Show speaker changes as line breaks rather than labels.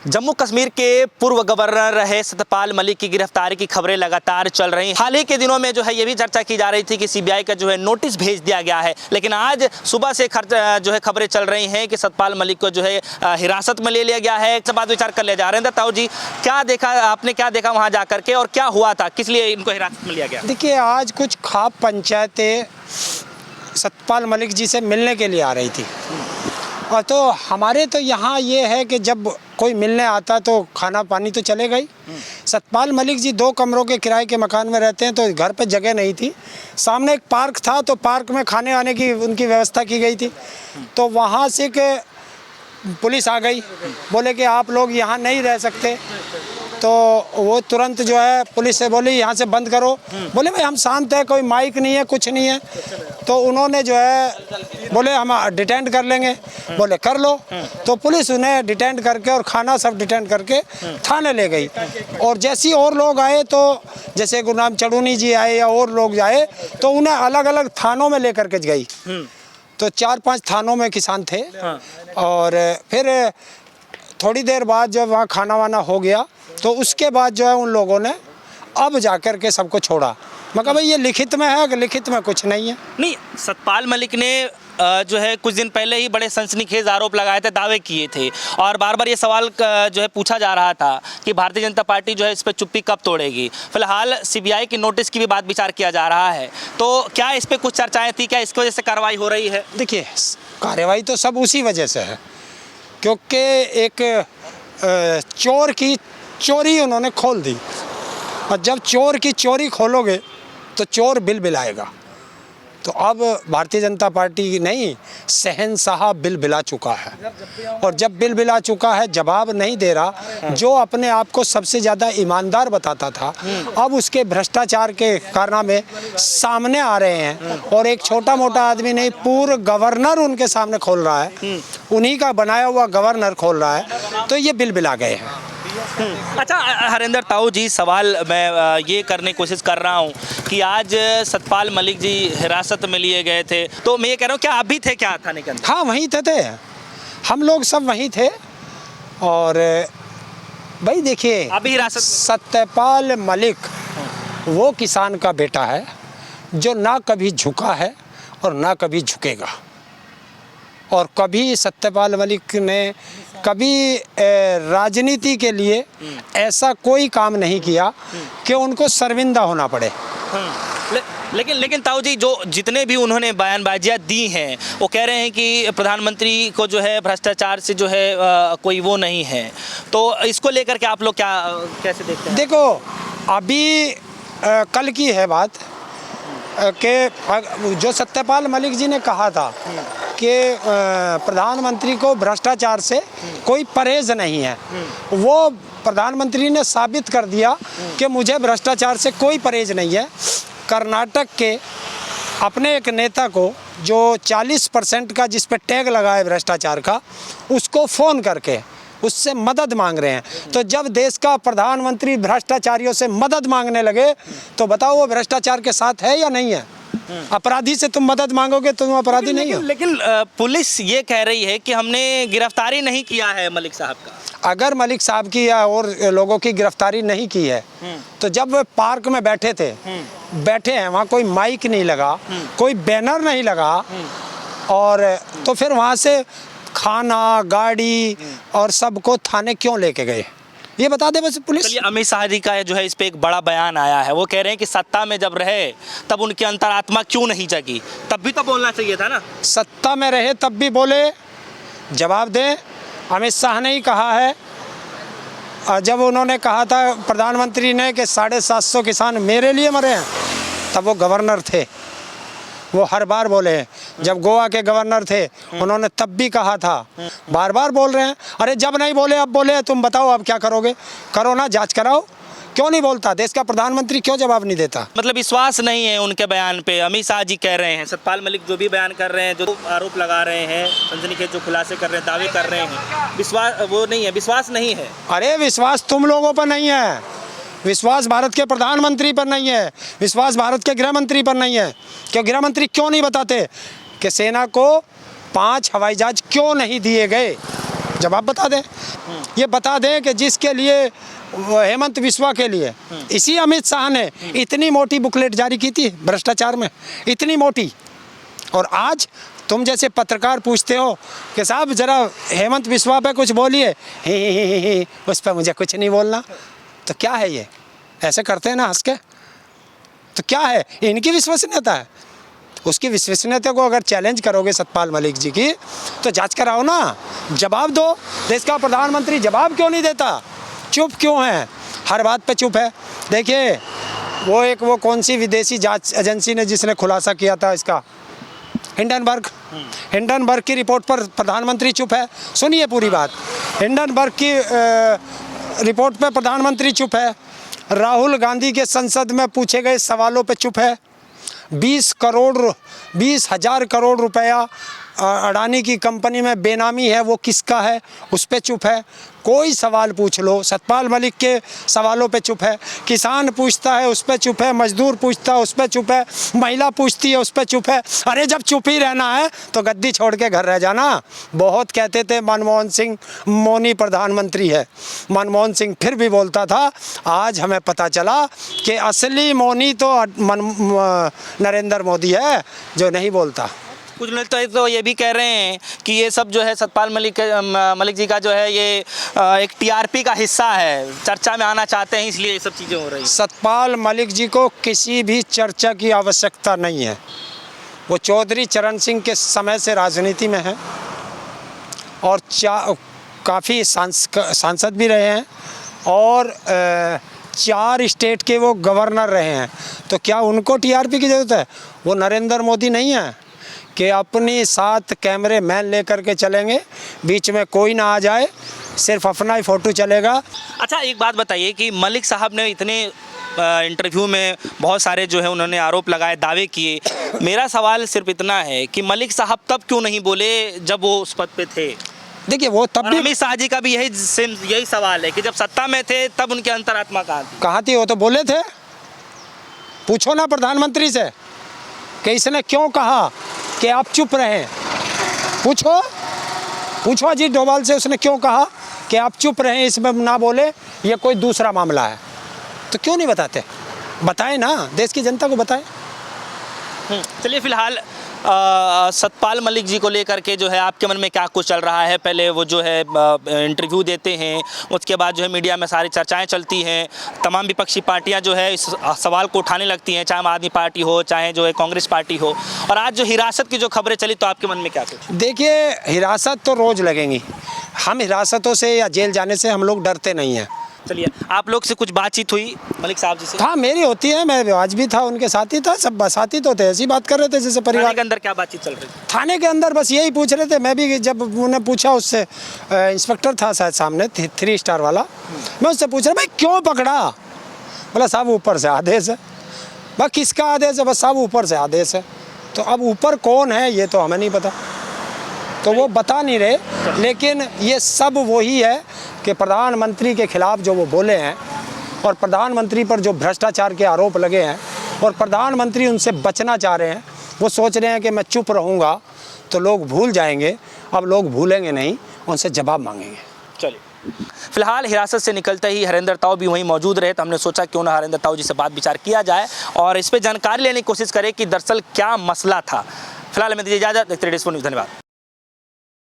जम्मू कश्मीर के पूर्व गवर्नर रहे सत्यपाल मलिक की गिरफ्तारी की खबरें लगातार चल रही हैं। हाल ही के दिनों में जो है ये भी चर्चा की जा रही थी कि सीबीआई का जो है नोटिस भेज दिया गया है, लेकिन आज सुबह से जो है खबरें चल रही हैं कि सत्यपाल मलिक को जो है हिरासत में ले लिया गया है। एक बात विचार कर ले जा रहे हैं। ताऊ जी, क्या देखा आपने, क्या देखा वहाँ जा करके और क्या हुआ था, किस लिए इनको हिरासत में लिया गया?
देखिए, आज कुछ खाप पंचायतें सत्यपाल मलिक जी से मिलने के लिए आ रही थी, और तो हमारे तो यहाँ ये है कि जब कोई मिलने आता तो खाना पानी तो चलेगा ही। सत्यपाल मलिक जी 2 कमरों के किराए के मकान में रहते हैं, तो घर पे जगह नहीं थी। सामने एक पार्क था, तो पार्क में खाने आने की उनकी व्यवस्था की गई थी। तो वहाँ से के पुलिस आ गई, बोले कि आप लोग यहाँ नहीं रह सकते। तो वो तुरंत जो है पुलिस से बोली यहाँ से बंद करो। बोले भाई हम शांत है, कोई माइक नहीं है, कुछ नहीं है। तो उन्होंने जो है बोले हम डिटेंड कर लेंगे। बोले कर लो। तो पुलिस उन्हें डिटेंड करके और खाना सब डिटेंड करके थाने ले गई। और जैसे ही और लोग आए, तो जैसे गुरनाम चढ़ूनी जी आए या और लोग आए, तो उन्हें अलग अलग थानों में लेकर के गई। तो 4-5 थानों में किसान थे। और फिर थोड़ी देर बाद जब वहाँ खाना वाना हो गया, तो उसके बाद जो है उन लोगों ने अब जाकर के सबको छोड़ा। मैं कहा भाई ये लिखित में है कि लिखित में कुछ नहीं है।
नहीं, सत्यपाल मलिक ने जो है कुछ दिन पहले ही बड़े सनसनीखेज आरोप लगाए थे, दावे किए थे, और बार बार ये सवाल जो है पूछा जा रहा था कि भारतीय जनता पार्टी जो है इस पर चुप्पी कब तोड़ेगी। फिलहाल सीबीआई की नोटिस की भी बात विचार किया जा रहा है, तो क्या इस पर कुछ चर्चाएं थी, क्या इसकी वजह से कार्रवाई हो रही है?
देखिए, कार्रवाई तो सब उसी वजह से है, क्योंकि एक चोर की चोरी उन्होंने खोल दी, और जब चोर की चोरी खोलोगे तो चोर बिल बिलाएगा। तो अब भारतीय जनता पार्टी नहीं, शहंशाह बिल बिला चुका है, और जब बिल बिला चुका है, जवाब नहीं दे रहा। जो अपने आप को सबसे ज़्यादा ईमानदार बताता था, अब उसके भ्रष्टाचार के कारनामे सामने आ रहे हैं। और एक छोटा मोटा आदमी नहीं, पूर्व गवर्नर उनके सामने खोल रहा है, उन्हीं का बनाया हुआ गवर्नर खोल रहा है। तो ये बिल बिला गए हैं।
अच्छा हरेंद्र ताऊ जी, सवाल मैं ये करने की कोशिश कर रहा हूँ कि आज सत्यपाल मलिक जी हिरासत में लिए गए थे, तो मैं ये कह रहा हूँ क्या आप भी थे क्या थाने के अंदर?
हाँ, वहीं थे, हम लोग सब वहीं थे। और भाई देखिए,
अभी हिरासत?
सत्यपाल मलिक वो किसान का बेटा है जो ना कभी झुका है और ना कभी झुकेगा। और कभी सत्यपाल मलिक ने कभी राजनीति के लिए ऐसा कोई काम नहीं किया कि उनको शर्मिंदा होना पड़े।
लेकिन ताऊ जी, जो जितने भी उन्होंने बयानबाजियाँ दी हैं, वो कह रहे हैं कि प्रधानमंत्री को जो है भ्रष्टाचार से जो है कोई वो नहीं है। तो इसको लेकर के आप लोग कैसे देखते हैं?
देखो, अभी कल की है बात कि जो सत्यपाल मलिक जी ने कहा था कि प्रधानमंत्री को भ्रष्टाचार से कोई परहेज नहीं है, वो प्रधानमंत्री ने साबित कर दिया कि मुझे भ्रष्टाचार से कोई परहेज नहीं है। कर्नाटक के अपने एक नेता को जो 40% का जिस पे टैग लगा है भ्रष्टाचार का, उसको फ़ोन करके उससे मदद मांग रहे हैं। तो जब देश का प्रधानमंत्री भ्रष्टाचारियों से मदद मांगने लगे, तो बताओ वो भ्रष्टाचार के साथ है या नहीं है? अपराधी से तुम मदद मांगोगे तो तुम अपराधी नहीं हो।
लेकिन पुलिस ये कह रही है कि हमने गिरफ्तारी नहीं किया है मलिक साहब का।
अगर मलिक साहब की या और लोगों की गिरफ्तारी नहीं की है, तो जब वे पार्क में बैठे हैं, वहाँ कोई माइक नहीं लगा, कोई बैनर नहीं लगा, और तो फिर वहाँ से खाना, गाड़ी और सबको थाने क्यों लेके गए, ये बता दे बस पुलिस।
चलिए, अमित शाह जी का जो है इस पे एक बड़ा बयान आया है। वो कह रहे हैं कि सत्ता में जब रहे तब उनकी अंतरात्मा क्यों नहीं जगी? तब भी तो बोलना चाहिए था ना।
सत्ता में रहे तब भी बोले, जवाब दें। अमित शाह ने ही कहा है, जब उन्होंने कहा था प्रधानमंत्री ने कि 750 किसान मेरे लिए मरे हैं, तब वो गवर्नर थे, वो हर बार बोले हैं। जब गोवा के गवर्नर थे, उन्होंने तब भी कहा था। बार बार बोल रहे हैं। अरे जब नहीं बोले अब बोले, तुम बताओ अब क्या करोगे? करो ना, जांच कराओ। क्यों नहीं बोलता देश का प्रधानमंत्री, क्यों जवाब नहीं देता?
मतलब विश्वास नहीं है उनके बयान पे। अमित शाह जी कह रहे हैं, सत्यपाल मलिक जो भी बयान कर रहे हैं, जो आरोप लगा रहे हैं, सनसनीखेज जो खुलासे कर रहे हैं, दावे कर रहे हैं, विश्वास वो नहीं है, विश्वास नहीं है।
अरे विश्वास तुम लोगों पर नहीं है, विश्वास भारत के प्रधानमंत्री पर नहीं है, विश्वास भारत के गृह मंत्री पर नहीं है। क्यों गृह मंत्री क्यों नहीं बताते कि सेना को 5 हवाई जहाज क्यों नहीं दिए गए? जवाब बता दें। ये बता दें कि जिसके लिए हेमंत बिस्वा के लिए इसी अमित शाह ने इतनी मोटी बुकलेट जारी की थी भ्रष्टाचार में, इतनी मोटी। और आज तुम जैसे पत्रकार पूछते हो कि साहब ज़रा हेमंत बिस्वा पे कुछ बोलिए, ही उस पर मुझे कुछ नहीं बोलना। तो क्या है ये? ऐसे करते हैं ना हंस के? तो क्या है? इनकी विश्वसनीयता है। उसकी विश्वसनीयता को अगर चैलेंज करोगे सतपाल मलिक जी की, तो जांच कराओ ना, जवाब दो। देश का प्रधानमंत्री जवाब क्यों नहीं देता? चुप क्यों है? हर बात पे चुप है। देखिए वो कौन सी विदेशी जांच एजेंसी ने जिसने खुलासा किया था इसका, हिंडनबर्ग की रिपोर्ट पर प्रधानमंत्री चुप है। सुनिए पूरी बात। हिंडनबर्ग की रिपोर्ट पर प्रधानमंत्री चुप है। राहुल गांधी के संसद में पूछे गए सवालों पे चुप है। 20,000 करोड़ रुपया अडानी की कंपनी में बेनामी है, वो किसका है, उस पे चुप है। कोई सवाल पूछ लो, सतपाल मलिक के सवालों पे चुप है। किसान पूछता है उस पे चुप है, मजदूर पूछता है उस पे चुप है, महिला पूछती है उस पे चुप है। अरे जब चुप ही रहना है तो गद्दी छोड़ के घर रह जाना। बहुत कहते थे मनमोहन सिंह मौनी प्रधानमंत्री है, मनमोहन सिंह फिर भी बोलता था। आज हमें पता चला कि असली मौनी तो नरेंद्र मोदी है जो नहीं बोलता।
कुछ लोग तो ये भी कह रहे हैं कि ये सब जो है सतपाल मलिक जी का जो है ये एक टीआरपी का हिस्सा है, चर्चा में आना चाहते हैं इसलिए ये सब चीज़ें हो रही हैं।
सतपाल मलिक जी को किसी भी चर्चा की आवश्यकता नहीं है। वो चौधरी चरण सिंह के समय से राजनीति में हैं और काफ़ी सांसद भी रहे हैं और 4 स्टेट के वो गवर्नर रहे हैं। तो क्या उनको टीआरपी की ज़रूरत है? वो नरेंद्र मोदी नहीं है कि अपनी 7 कैमरे मैन लेकर के चलेंगे, बीच में कोई ना आ जाए, सिर्फ अपना ही फ़ोटो चलेगा।
अच्छा एक बात बताइए कि मलिक साहब ने इतने इंटरव्यू में बहुत सारे जो है उन्होंने आरोप लगाए, दावे किए। मेरा सवाल सिर्फ इतना है कि मलिक साहब तब क्यों नहीं बोले जब वो उस पद पे थे?
देखिए वो तब भी,
अमित शाह जी का भी यही सवाल है कि जब सत्ता में थे तब उनकी अंतरात्मा कहाँ थी?
वो तो बोले थे। पूछो ना प्रधानमंत्री से कि इसने क्यों कहा कि आप चुप रहें। पूछो अजीत डोभाल से, उसने क्यों कहा कि आप चुप रहें, इसमें ना बोले, ये कोई दूसरा मामला है। तो क्यों नहीं बताते? बताएं ना, देश की जनता को बताएं।
चलिए फिलहाल सतपाल मलिक जी को लेकर के जो है आपके मन में क्या कुछ चल रहा है? पहले वो जो है इंटरव्यू देते हैं, उसके बाद जो है मीडिया में सारी चर्चाएं चलती हैं, तमाम विपक्षी पार्टियां जो है इस सवाल को उठाने लगती हैं, चाहे आम आदमी पार्टी हो चाहे जो है कांग्रेस पार्टी हो। और आज जो हिरासत की जो खबरें चली, तो आपके मन में क्या कुछ?
देखिए हिरासत तो रोज़ लगेंगी। हम हिरासतों से या जेल जाने से हम लोग डरते नहीं हैं।
चलिए आप लोग से कुछ बातचीत हुई मलिक साहब जी से?
हाँ मेरी होती है, मैं आज भी था उनके साथ ही था, सब साथी तो थे, ऐसी बात कर रहे थे जैसे परिवार
के अंदर। क्या बातचीत चल रही थी
थाने के अंदर? बस यही पूछ रहे थे। मैं भी जब उन्हें पूछा, उससे इंस्पेक्टर था शायद सामने 3 स्टार वाला, मैं उससे पूछ रहा भाई क्यों पकड़ा? बोला साहब ऊपर से आदेश है। बस किसका आदेश है? बस साहब ऊपर से आदेश है। तो अब ऊपर कौन है ये तो हमें नहीं पता, तो वो बता नहीं रहे। लेकिन ये सब वही है कि प्रधानमंत्री के खिलाफ जो वो बोले हैं और प्रधानमंत्री पर जो भ्रष्टाचार के आरोप लगे हैं और प्रधानमंत्री उनसे बचना चाह रहे हैं, वो सोच रहे हैं कि मैं चुप रहूँगा तो लोग भूल जाएंगे। अब लोग भूलेंगे नहीं, उनसे जवाब मांगेंगे।
चलिए फिलहाल हिरासत से निकलते ही हरेंद्र ताऊ भी वहीं मौजूद रहे, तो हमने सोचा क्यों ना हरेंद्र ताऊ जी से बात विचार किया जाए और इस पर जानकारी लेने की कोशिश करें कि दरअसल क्या मसला था। फिलहाल हमें दीजिए इजाज़त। देखते रहिए डेस्क न्यूज़। धन्यवाद।